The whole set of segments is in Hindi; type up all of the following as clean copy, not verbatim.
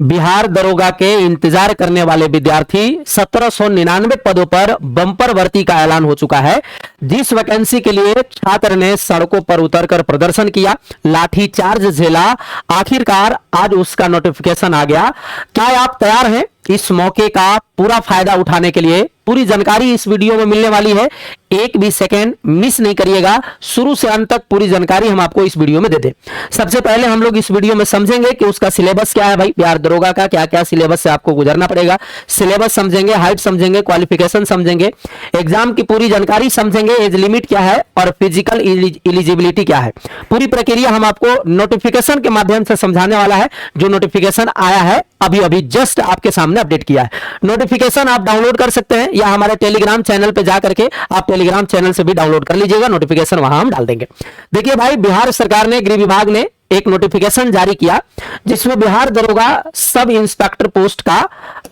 बिहार दरोगा के इंतजार करने वाले विद्यार्थी 1799 पदों पर बम्पर भर्ती का ऐलान हो चुका है। जिस वैकेंसी के लिए छात्र ने सड़कों पर उतरकर प्रदर्शन किया, लाठीचार्ज झेला, आखिरकार आज उसका नोटिफिकेशन आ गया। क्या आप तैयार हैं इस मौके का पूरा फायदा उठाने के लिए? पूरी जानकारी इस वीडियो में मिलने वाली है, एक भी सेकेंड मिस नहीं करिएगा, शुरू से अंत तक पूरी जानकारी हम आपको इस वीडियो में दे दें। सबसे पहले हम लोग इस वीडियो में समझेंगे कि उसका सिलेबस क्या है। भाई बिहार दरोगा का क्या क्या सिलेबस से आपको गुजरना पड़ेगा, सिलेबस समझेंगे, हाइट समझेंगे, क्वालिफिकेशन समझेंगे, एग्जाम की पूरी जानकारी समझेंगे, एज लिमिट क्या है और फिजिकल एलिजिबिलिटी क्या है। पूरी प्रक्रिया हम आपको नोटिफिकेशन के माध्यम से समझाने वाला है, जो नोटिफिकेशन आया है अभी अभी जस्ट आपके सामने अपडेट किया है। नोटिफिकेशन आप डाउनलोड कर सकते हैं या हमारे टेलीग्राम चैनल पे जा करके आप टेलीग्राम चैनल से भी डाउनलोड कर लीजिएगा, नोटिफिकेशन वहां हम डाल देंगे। देखिए भाई, बिहार सरकार ने, गृह विभाग ने एक नोटिफिकेशन जारी किया जिसमें बिहार दरोगा सब इंस्पेक्टर पोस्ट का,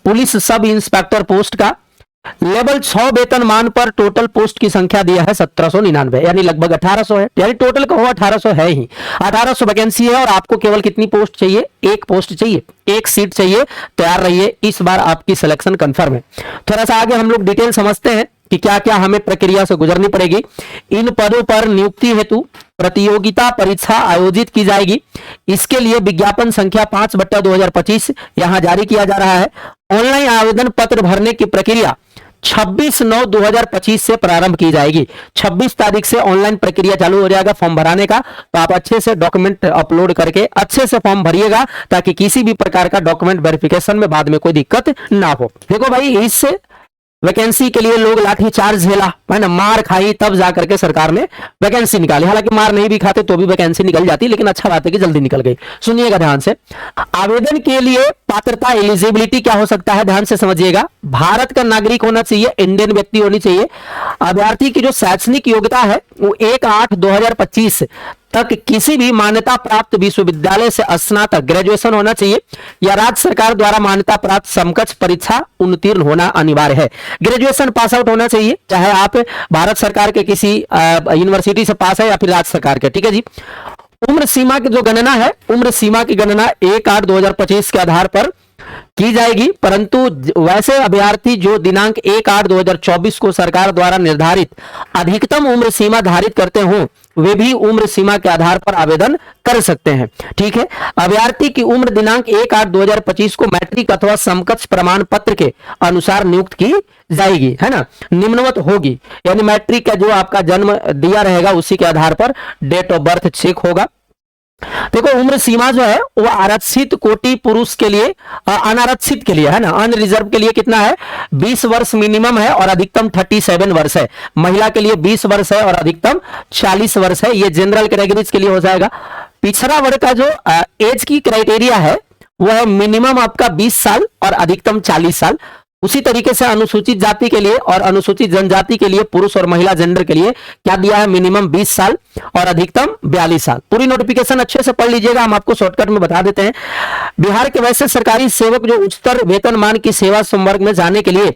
पुलिस सब इंस्पेक्टर पोस्ट का लेवल 6 वेतनमान पर टोटल पोस्ट की संख्या दिया है 1799, यानी लगभग 1800 है, यानी टोटल कहो 1800 है ही। 1800 वैकेंसी है और आपको केवल कितनी पोस्ट चाहिए? एक पोस्ट चाहिए, एक सीट चाहिए। तैयार रहिए, इस बार आपकी सिलेक्शन कंफर्म है। थोड़ा सा आगे हम लोग डिटेल समझते हैं कि क्या क्या हमें प्रक्रिया से गुजरनी पड़ेगी। इन पदों पर नियुक्ति हेतु प्रतियोगिता परीक्षा आयोजित की जाएगी। इसके लिए विज्ञापन संख्या 5/2025 यहां जारी किया जा रहा है। ऑनलाइन आवेदन पत्र भरने की प्रक्रिया 26/9/2025 से प्रारंभ की जाएगी। 26 तारीख से ऑनलाइन प्रक्रिया चालू हो जाएगा फॉर्म भराने का। तो आप अच्छे से डॉक्यूमेंट अपलोड करके अच्छे से फॉर्म भरिएगा ताकि किसी भी प्रकार का डॉक्यूमेंट वेरिफिकेशन में बाद में कोई दिक्कत ना हो। देखो भाई, इस वैकेंसी के लिए लोग लाठी चार्ज झेला है ना, मार खाई, तब जाकर के सरकार ने वैकेंसी निकाली। हालांकि मार नहीं भी खाते तो भी वैकेंसी निकल जाती, लेकिन अच्छा बात है कि जल्दी निकल गई। सुनिएगा ध्यान से, आवेदन के लिए पात्रता एलिजिबिलिटी क्या हो सकता है, ध्यान से समझिएगा। भारत का नागरिक होना चाहिए, इंडियन व्यक्ति होनी चाहिए। अभ्यर्थी की जो शैक्षणिक योग्यता है वो 1/8/2025 तक किसी भी मान्यता प्राप्त विश्वविद्यालय से स्नातक ग्रेजुएशन होना चाहिए या राज्य सरकार द्वारा मान्यता प्राप्त समकक्ष परीक्षा उत्तीर्ण होना अनिवार्य है। ग्रेजुएशन पास आउट होना चाहिए, चाहे आप भारत सरकार के किसी यूनिवर्सिटी से पास है या फिर राज्य सरकार के, ठीक है जी। उम्र सीमा की जो गणना है, उम्र सीमा की गणना 1/8/2025 के आधार पर की जाएगी, परंतु वैसे अभ्यर्थी जो दिनांक 1/8/2024 को सरकार द्वारा निर्धारित अधिकतम उम्र सीमा धारित करते हो वे भी उम्र सीमा के आधार पर आवेदन कर सकते हैं, ठीक है। अभ्यर्थी की उम्र दिनांक 1/8/2025 को मैट्रिक अथवा समकक्ष प्रमाण पत्र के अनुसार नियुक्त की जाएगी, है ना, निम्नवत होगी। यानी मैट्रिक का जो आपका जन्म दिया रहेगा उसी के आधार पर डेट ऑफ बर्थ चेक होगा। देखो, उम्र सीमा जो है वो आरक्षित कोटि पुरुष के लिए, अनारक्षित के लिए, है ना, अनरिजर्व के लिए कितना है? 20 वर्ष मिनिमम है और अधिकतम 37 वर्ष है। महिला के लिए 20 वर्ष है और अधिकतम 40 वर्ष है। ये जनरल कैटेगरीज के लिए हो जाएगा। पिछड़ा वर्ग का जो एज की क्राइटेरिया है वो है मिनिमम आपका 20 साल और अधिकतम 40 साल। उसी तरीके से अनुसूचित जाति के लिए और अनुसूचित जनजाति के लिए, पुरुष और महिला जेंडर के लिए क्या दिया है? मिनिमम 20 साल और अधिकतम 42 साल। पूरी नोटिफिकेशन अच्छे से पढ़ लीजिएगा, हम आपको शॉर्टकट में बता देते हैं। बिहार के वैसे सरकारी सेवक जो उच्चतर वेतनमान की सेवा संवर्ग में जाने के लिए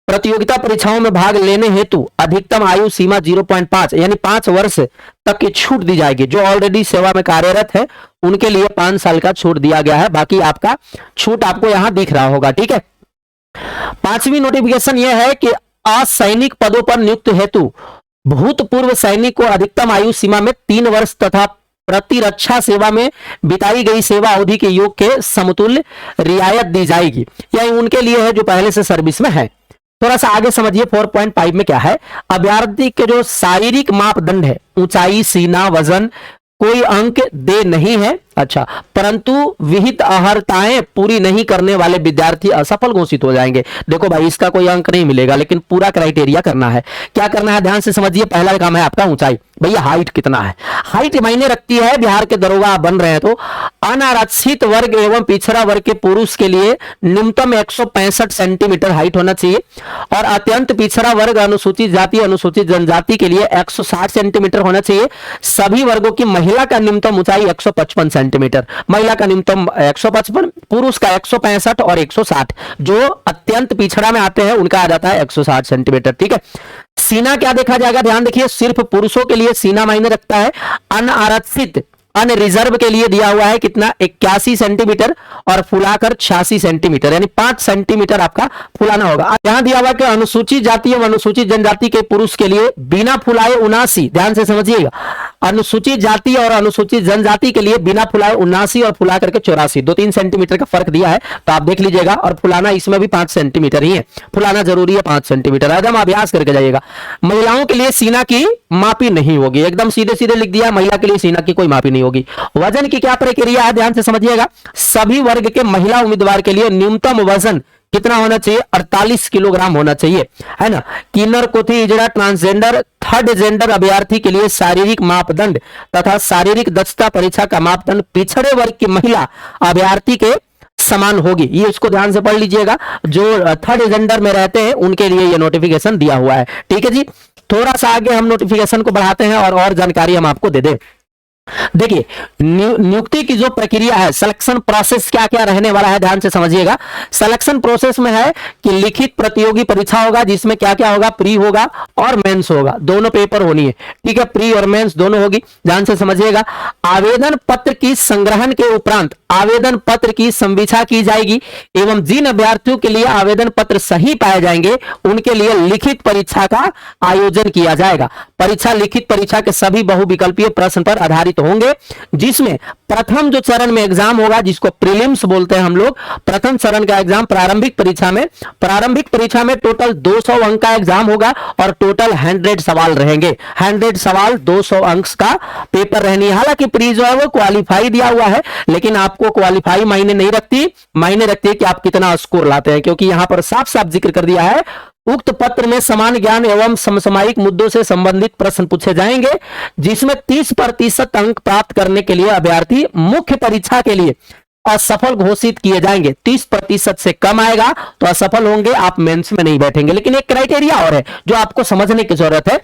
प्रतियोगिता परीक्षाओं में भाग लेने हेतु अधिकतम आयु सीमा 0.5 यानी 5 वर्ष तक की छूट दी जाएगी। जो ऑलरेडी सेवा में कार्यरत है उनके लिए 5 साल का छूट दिया गया है। बाकी आपका छूट आपको यहां दिख रहा होगा, ठीक है। 5वीं नोटिफिकेशन यह है कि असैनिक पदों पर नियुक्त हेतु भूतपूर्व सैनिक को अधिकतम आयु सीमा में 3 वर्ष तथा प्रतिरक्षा सेवा में बिताई गई सेवा अवधि के योग के समतुल्य रियायत दी जाएगी। यह उनके लिए है जो पहले से सर्विस में है। थोड़ा सा आगे समझिए, 4.5 में क्या है? अभ्यर्थी के जो शारीरिक मापदंड है, ऊंचाई, सीना, वजन, कोई अंक दे नहीं है, अच्छा, परंतु विहित अर्हताएं पूरी नहीं करने वाले विद्यार्थी असफल घोषित हो जाएंगे। देखो भाई, इसका कोई अंक नहीं मिलेगा, लेकिन पूरा क्राइटेरिया करना है। क्या करना है? ध्यान से समझिए। पहला काम है आपका ऊंचाई। भैया हाइट कितना है? हाइट मायने रखती है। बिहार के दरोगा आप बन रहे हैं तो अनारक्षित वर्ग एवं पिछड़ा वर्ग के पुरुष के लिए न्यूनतम 165 सेंटीमीटर हाइट होना चाहिए और अत्यंत पिछड़ा वर्ग, अनुसूचित जाति, अनुसूचित जनजाति के लिए 160 सेंटीमीटर होना चाहिए। सभी वर्गों की महिला का न्यूनतम ऊंचाई 155 सेंटीमीटर, महिला का न्यूनतम 155, पुरुष का 165 और 160। जो अत्यंत पिछड़ा में आते हैं उनका आ जाता है 160 सेंटीमीटर, ठीक है। सीना क्या देखा जाएगा? ध्यान देखिए, सिर्फ पुरुषों के लिए सीना मायने रखता है। अनारक्षित अनरिजर्व के लिए दिया हुआ है कितना 81 सेंटीमीटर और फुलाकर 86 सेंटीमीटर, यानी 5 सेंटीमीटर आपका फुलाना होगा। यहां दिया हुआ कि अनुसूचित जाति एवं अनुसूचित जनजाति के पुरुष के लिए बिना फुलाए 79, ध्यान से समझिएगा, अनुसूचित जाति और अनुसूचित जनजाति के लिए बिना फुलाए 79 और फुला करके 84, 2-3 सेंटीमीटर का फर्क दिया है तो आप देख लीजिएगा। और फुलाना इसमें भी 5 सेंटीमीटर ही है, फुलाना जरूरी है 5 सेंटीमीटर, एकदम अभ्यास करके जाइएगा। महिलाओं के लिए सीना की मापी नहीं होगी, एकदम सीधे सीधे लिख दिया, महिला के लिए सीना की कोई मापी नहीं होगी। वजन की क्या प्रक्रिया है, ध्यान से समझिएगा। सभी वर्ग के महिला उम्मीदवार के लिए न्यूनतम वजन कितना होना चाहिए, 48 किलोग्राम होना चाहिए, है ना। किन्नर, कोथी, इजड़ा, ट्रांसजेंडर, थर्ड जेंडर अभ्यर्थी के लिए शारीरिक मापदंड तथा शारीरिक दक्षता परीक्षा का मापदंड पिछड़े वर्ग की महिला अभ्यर्थी के समान होगी। ये इसको ध्यान से पढ़ लीजिएगा, जो थर्ड जेंडर में रहते हैं उनके लिए ये नोटिफिकेशन दिया हुआ है, ठीक है जी। थोड़ा सा आगे हम नोटिफिकेशन को बढ़ाते हैं और जानकारी हम आपको दे दें। देखिए, नियुक्ति की जो प्रक्रिया है, सिलेक्शन प्रोसेस क्या क्या रहने वाला है, ध्यान से समझिएगा। सिलेक्शन प्रोसेस में है कि लिखित प्रतियोगी परीक्षा होगा, जिसमें क्या क्या होगा, प्री होगा और मेंस होगा, दोनों पेपर होनी है, ठीक है, प्री और मेंस दोनों होगी, ध्यान से समझिएगा। आवेदन पत्र की संग्रहण के उपरांत आवेदन पत्र की संवीक्षा की जाएगी एवं जिन अभ्यर्थियों के लिए आवेदन पत्र सही पाए जाएंगे उनके लिए लिखित परीक्षा का आयोजन किया जाएगा। परीक्षा लिखित परीक्षा के सभी बहुविकल्पीय प्रश्न पर आधारित होंगे, जिसमें प्रथम जो चरण में एग्जाम होगा, जिसको प्रीलिम्स बोलते हैं हम लोग, प्रथम चरण का एग्जाम प्रारंभिक परीक्षा में टोटल 200 अंक का एग्जाम होगा और टोटल 100 सवाल रहेंगे, 100 सवाल 200 अंक का पेपर रहनी है। हालांकि प्री जो है वो क्वालिफाई दिया हुआ है, लेकिन आपको क्वालिफाई मायने नहीं रखती, मायने रखती है कि आप कितना स्कोर लाते हैं, क्योंकि यहां पर साफ साफ जिक्र कर दिया है उक्त पत्र में समान ज्ञान एवं समसामयिक मुद्दों से संबंधित प्रश्न पूछे जाएंगे, जिसमें 30% अंक प्राप्त करने के लिए अभ्यर्थी मुख्य परीक्षा के लिए असफल घोषित किए जाएंगे। 30% से कम आएगा तो असफल होंगे, आप मेंस में नहीं बैठेंगे। लेकिन एक क्राइटेरिया और है जो आपको समझने की जरूरत है,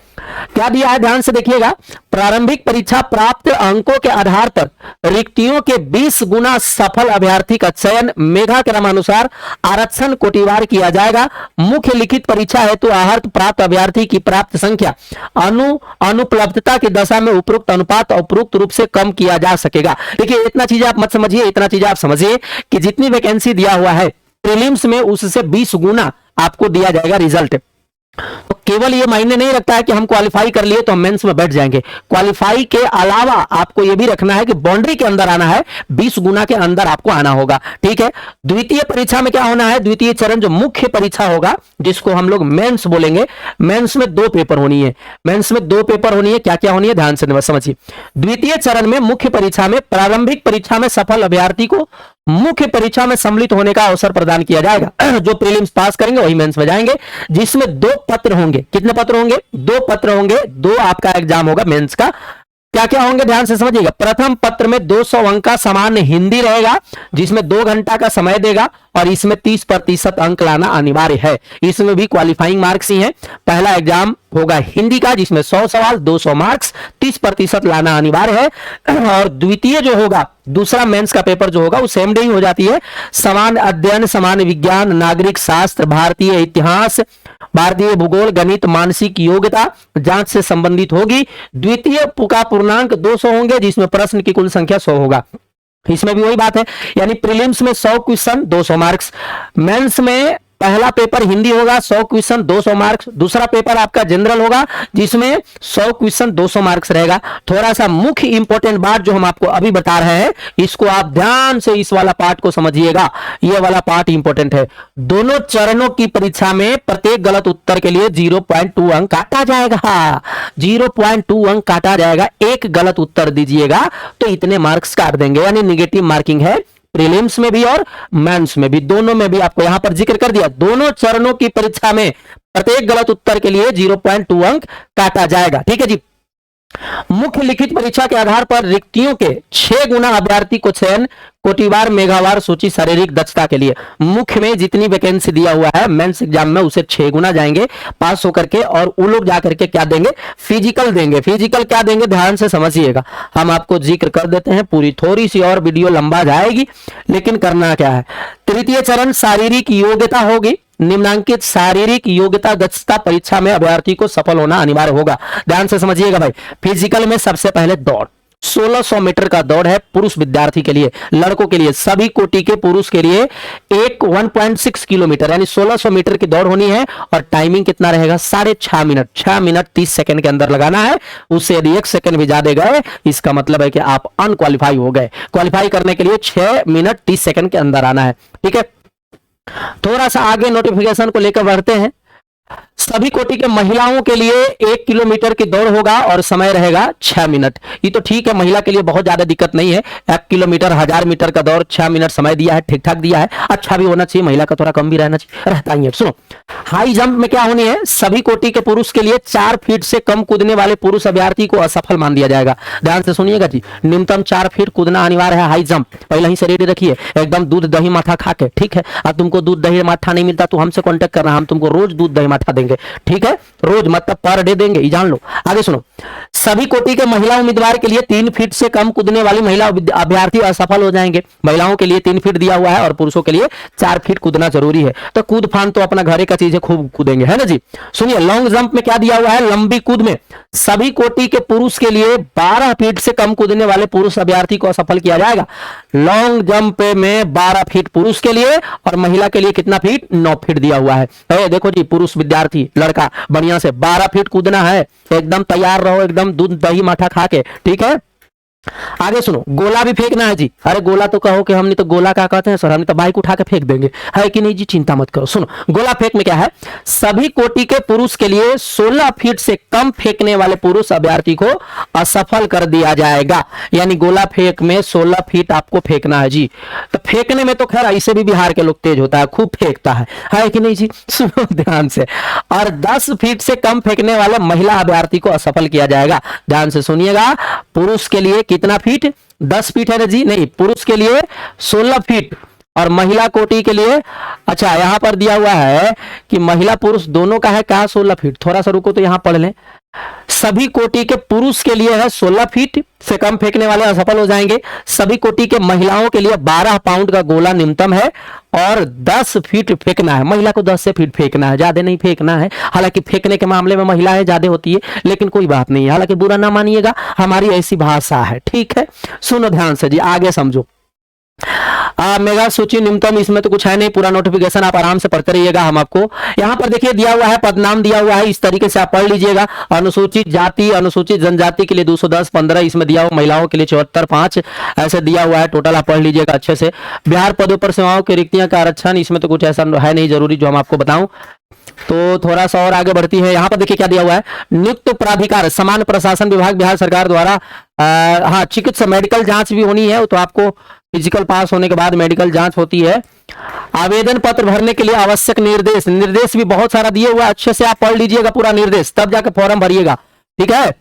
क्या दिया है, ध्यान से देखिएगा। प्रारंभिक परीक्षा प्राप्त अंकों के आधार पर रिक्तियों के 20 गुना सफल अभ्यर्थी का चयन मेधा क्रमानुसार आरक्षण कोटिवार किया जाएगा। मुख्य लिखित परीक्षा हेतु आहर्त प्राप्त अभ्यर्थी की प्राप्त संख्या अनुपलब्धता की दशा में उपरोक्त अनुपात उपरोक्त रूप से कम किया जा सकेगा। देखिए, इतना चीज आप मत समझिए, इतना चीज आप समझिए कि जितनी वैकेंसी दिया हुआ है प्रीलिम्स में उससे 20 गुना आपको दिया जाएगा रिजल्ट। तो केवल ये मायने नहीं रखता है कि हम क्वालिफाई कर लिए तो हम मेंस में बैठ जाएंगे। क्वालिफाई के अलावा आपको यह भी रखना है कि बाउंड्री के अंदर आना है, 20 गुना के अंदर आपको आना होगा, ठीक है। द्वितीय परीक्षा में क्या होना है, द्वितीय चरण जो मुख्य परीक्षा होगा, जिसको हम लोग मेंस बोलेंगे, मेंस में 2 पेपर होनी है, मेंस में 2 पेपर होनी है। क्या क्या होनी है, ध्यान से समझिए। द्वितीय चरण में मुख्य परीक्षा में प्रारंभिक परीक्षा में सफल अभ्यर्थी को मुख्य परीक्षा में सम्मिलित होने का अवसर प्रदान किया जाएगा। जो प्रीलिम्स पास करेंगे वही मेंस में जाएंगे, जिसमें 2 पत्र होंगे। कितने पत्र होंगे, 2 पत्र होंगे, 2 आपका एग्जाम होगा मेंस का। क्या क्या होंगे, ध्यान से समझिएगा। प्रथम पत्र में 200 अंक का सामान्य हिंदी रहेगा, जिसमें 2 घंटा का समय देगा और इसमें 30% अंक लाना अनिवार्य है। इसमें भी क्वालिफाइंग मार्क्स ही हैं। पहला एग्जाम होगा हिंदी का, जिसमें 100 सवाल 200 मार्क्स, 30% लाना अनिवार्य है। और द्वितीय जो होगा, दूसरा मेंस का पेपर जो होगा वो सेम डे ही हो जाती है। समान अध्ययन, समान विज्ञान, नागरिक शास्त्र, भारतीय इतिहास, भारतीय भूगोल, गणित, मानसिक योग्यता जांच से संबंधित होगी। द्वितीय का पूर्णांक 200 होंगे, जिसमें प्रश्न की कुल संख्या 100 होगा। इसमें भी वही बात है, यानी प्रीलिम्स में 100 क्वेश्चन 200 मार्क्स, मेंस में पहला पेपर हिंदी होगा 100 क्वेश्चन 200 मार्क्स, दूसरा पेपर आपका जनरल होगा जिसमें 100 क्वेश्चन 200 मार्क्स रहेगा। थोड़ा सा मुख्य इंपॉर्टेंट बात जो हम आपको अभी बता रहे हैं, इसको आप ध्यान से इस वाला पार्ट को समझिएगा, ये वाला पार्ट इंपॉर्टेंट है। दोनों चरणों की परीक्षा में प्रत्येक गलत उत्तर के लिए 0.2 अंक काटा जाएगा, 0.2 अंक काटा जाएगा। एक गलत उत्तर दीजिएगा तो इतने मार्क्स काट देंगे, यानी निगेटिव मार्किंग है प्रीलिम्स में भी और मेंस में भी, दोनों में भी। आपको यहां पर जिक्र कर दिया, दोनों चरणों की परीक्षा में प्रत्येक गलत उत्तर के लिए 0.2 अंक काटा जाएगा, ठीक है जी। मुख्य लिखित परीक्षा के आधार पर रिक्तियों के 6 गुना अभ्यर्थी को चयन कोटिवार मेघावार सूची शारीरिक दक्षता के लिए। मुख्य में जितनी वैकेंसी दिया हुआ है मेंस एग्जाम में उसे 6 गुना जाएंगे पास होकर के, और वो लोग जाकर के क्या देंगे, फिजिकल देंगे। फिजिकल क्या देंगे, ध्यान से समझिएगा, हम आपको जिक्र कर देते हैं, पूरी थोड़ी सी और वीडियो लंबा जाएगी, लेकिन करना क्या है। तृतीय चरण शारीरिक योग्यता होगी। निम्नांकित शारीरिक योग्यता दक्षता परीक्षा में अभ्यर्थी को सफल होना अनिवार्य होगा। ध्यान से समझिएगा भाई। फिजिकल में सबसे पहले दौड़, 1600 मीटर का दौड़ है पुरुष विद्यार्थी के लिए, लड़कों के लिए, सभी कोटि के पुरुष के लिए एक 1.6 किलोमीटर यानी 1600 मीटर की दौड़ होनी है। और टाइमिंग कितना रहेगा? 6.5 मिनट, 6 मिनट 30 सेकंड के अंदर लगाना है। उससे यदि 1 सेकंड भी ज्यादा गए, इसका मतलब है कि आप अनक्वालिफाई हो गए। क्वालिफाई करने के लिए 6 मिनट 30 सेकंड के अंदर आना है। ठीक है, थोड़ा सा आगे नोटिफिकेशन को लेकर बढ़ते हैं। सभी कोटि के महिलाओं के लिए 1 किलोमीटर की दौड़ होगा और समय रहेगा 6 मिनट। ये तो ठीक है, महिला के लिए बहुत ज्यादा दिक्कत नहीं है। 1 किलोमीटर 1000 मीटर का दौड़ 6 मिनट समय दिया है, ठीक ठाक दिया है। अच्छा भी होना चाहिए, महिला का थोड़ा कम भी रहना चाहिए, रहता ही है। सुनो, हाई जंप में क्या होनी है? सभी कोटि के पुरुष के लिए 4 फीट से कम कूदने वाले पुरुष अभ्यर्थी को असफल मान दिया जाएगा। ध्यान से सुनिएगा जी, न्यूनतम 4 फीट कूदना अनिवार्य है। हाई जंप पहले ही से रेडी रखिए, एकदम दूध दही माठा खा के। ठीक है, और तुमको दूध दही माठा नहीं मिलता तो हमसे कॉन्टेक्ट करना, हम तुमको रोज दूध दही माठा देंगे। ठीक है, रोज मतलब पर डे देंगे, ये जान लो। आगे सुनो, सभी कोटि के महिला उम्मीदवार के लिए 3 फीट से कम कूदने वाली महिला अभ्यर्थी असफल हो जाएंगे। महिलाओं के लिए 3 फीट दिया हुआ है और पुरुषों के लिए 4 फीट कूदना जरूरी है। तो कूद फान तो अपना घरे का चीज है, खूब कूदेंगे, है ना जी। सुनिए, लॉन्ग जंप में क्या दिया हुआ है? लंबी कूद में सभी कोटि के पुरुष के लिए 12 फीट से कम कूदने वाले पुरुष अभ्यर्थी को असफल किया जाएगा। लॉन्ग जंप में 12 फीट पुरुष के लिए और महिला के लिए कितना फीट? 9 फीट दिया हुआ है। देखो जी, पुरुष विद्यार्थी लड़का बढ़िया से 12 फीट कूदना है, एकदम तैयार रहो, एकदम दूध दही माठा खा के। ठीक है, आगे सुनो, गोला भी फेंकना है जी। अरे गोला तो कहो कि हमने तो गोला क्या कहते हैं सर, हमने तो बाइक उठा के फेंक देंगे, है कि नहीं जी? चिंता मत करो। सुनो, गोला फेंक में क्या है? सभी कोटि के पुरुष के लिए 16 फीट से कम फेंकने वाले पुरुष अभ्यर्थी को असफल कर दिया जाएगा। यानी गोला फेंक में 16 फीट आपको फेंकना है जी। तो फेंकने में तो खैर ऐसे भी बिहार के लोग तेज होता है, खूब फेंकता है कि नहीं जी? सुनो ध्यान से। और 10 फीट से कम फेंकने वाले महिला अभ्यर्थी को असफल किया जाएगा। ध्यान से सुनिएगा, पुरुष के लिए कितना फीट? 10 फीट है ना जी? नहीं, पुरुष के लिए 16 फीट और महिला कोटि के लिए, अच्छा यहां पर दिया हुआ है कि महिला पुरुष दोनों का है क्या? 16 फीट। थोड़ा सा रुको तो यहां पढ़ लें। सभी कोटि के पुरुष के लिए है 16 फीट से कम फेंकने वाले असफल हो जाएंगे। सभी कोटि के महिलाओं के लिए 12 पाउंड का गोला न्यूनतम है और 10 फीट फेंकना है। महिला को 10 से फीट फेंकना है, ज्यादा नहीं फेंकना है। हालांकि फेंकने के मामले में महिलाएं ज्यादा होती है, लेकिन कोई बात नहीं है। हालांकि बुरा ना मानिएगा, हमारी ऐसी भाषा है। ठीक है, सुनो ध्यान से जी, आगे समझो। मेगा सूची न्यूनतम, इसमें तो कुछ है नहीं, पूरा नोटिफिकेशन आप आराम से पढ़ते रहिएगा। हम आपको यहाँ पर देखिए दिया हुआ है, पदनाम दिया हुआ है, इस तरीके से आप पढ़ लीजिएगा। अनुसूचित जाति, अनुसूचित जनजाति के लिए 210 15 इसमें दिया हुआ, महिलाओं के लिए 74 5 ऐसे दिया हुआ है। टोटल आप पढ़ लीजिएगा अच्छे से। बिहार पदों पर सेवाओं की रिक्तियां का आरक्षण, इसमें तो कुछ ऐसा है नहीं जरूरी जो हम आपको बताऊं। तो थोड़ा सा और आगे बढ़ती है। यहां पर देखिए क्या दिया हुआ है? नियुक्त प्राधिकार सामान्य प्रशासन विभाग बिहार सरकार द्वारा, हाँ चिकित्सा मेडिकल जांच भी होनी है, तो आपको फिजिकल पास होने के बाद मेडिकल जांच होती है। आवेदन पत्र भरने के लिए आवश्यक निर्देश, निर्देश भी बहुत सारा दिए हुआ है, अच्छे से आप पढ़ लीजिएगा पूरा निर्देश, तब जाके फॉर्म भरिएगा। ठीक है,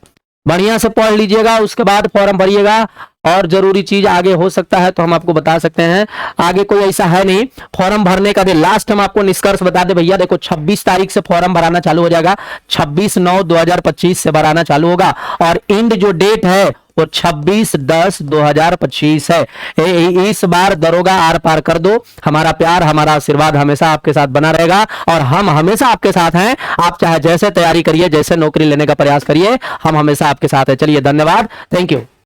बढ़िया से पढ़ लीजिएगा, उसके बाद फॉर्म भरिएगा। और जरूरी चीज आगे हो सकता है तो हम आपको बता सकते हैं, आगे कोई ऐसा है नहीं। फॉर्म भरने का दिन लास्ट हम आपको निष्कर्ष बता दे भैया, देखो 26 तारीख से फॉर्म भराना चालू हो जाएगा। 26/9/2025 से भराना चालू होगा और एंड जो डेट है वो 26/10/2025 है। इस बार दरोगा आर पार कर दो। हमारा प्यार, हमारा आशीर्वाद हमेशा आपके साथ बना रहेगा और हम हमेशा आपके साथ हैं। आप चाहे जैसे तैयारी करिए, जैसे नौकरी लेने का प्रयास करिए, हम हमेशा आपके साथ हैं। चलिए, धन्यवाद, थैंक यू।